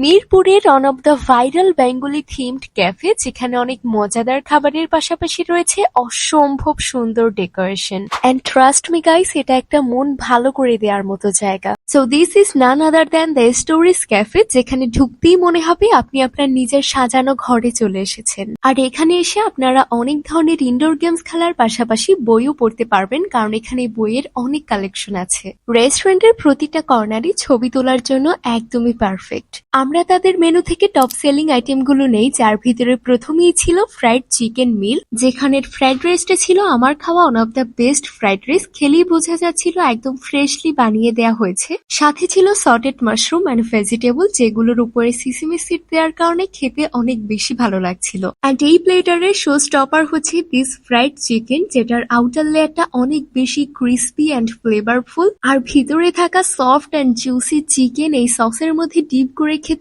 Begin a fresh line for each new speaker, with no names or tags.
মিরপুরের one of the viral Bengali themed cafe, যেখানে অনেক মজাদার খাবারের পাশাপাশি রয়েছে অসম্ভব সুন্দর decoration. And trust me guys, এটা একটা মন ভালো করে দেওয়ার মতো জায়গা। So this is none other than the stories cafe, যেখানে ঢুকতেই মনে হবে আপনি আপনার নিজের সাজানো ঘরে চলে এসেছেন। আর এখানে এসে আপনারা অনেক ধরনের ইনডোর গেমস খেলার পাশাপাশি বইও পড়তে পারবেন, কারণ এখানে বইয়ের অনেক কালেকশন আছে। রেস্টুরেন্টের প্রতিটা কর্নারই ছবি তোলার জন্য একদমই পারফেক্ট। আমরা তাদের মেনু থেকে টপ সেলিং আইটেমগুলো নেই, যার ভিতরে প্রথমেই ছিল ফ্রাইড চিকেন মিল, যেখানের ফ্রাইড রাইসটা ছিল আমার খাওয়া one of the best fried rice. খেলেই বোঝা যাচ্ছিল একদম ফ্রেশলি বানিয়ে দেওয়া হয়েছে। সাথে ছিল সটেড মাশরুম অ্যান্ড ভেজিটেবল, যেগুলোর উপরে সিসিমি সিড দেওয়ার কারণে খেতে অনেক বেশি ভালো লাগছিল। অ্যান্ড এই প্লেটারের শো স্টপার হচ্ছে দিস ফ্রাইড চিকেন, যেটার আউটার লেয়ারটা অনেক বেশি ক্রিস্পি অ্যান্ড ফ্লেভারফুল, আর ভিতরে থাকা সফট অ্যান্ড জুসি চিকেন এই সসের মধ্যে ডিপ করে খেতে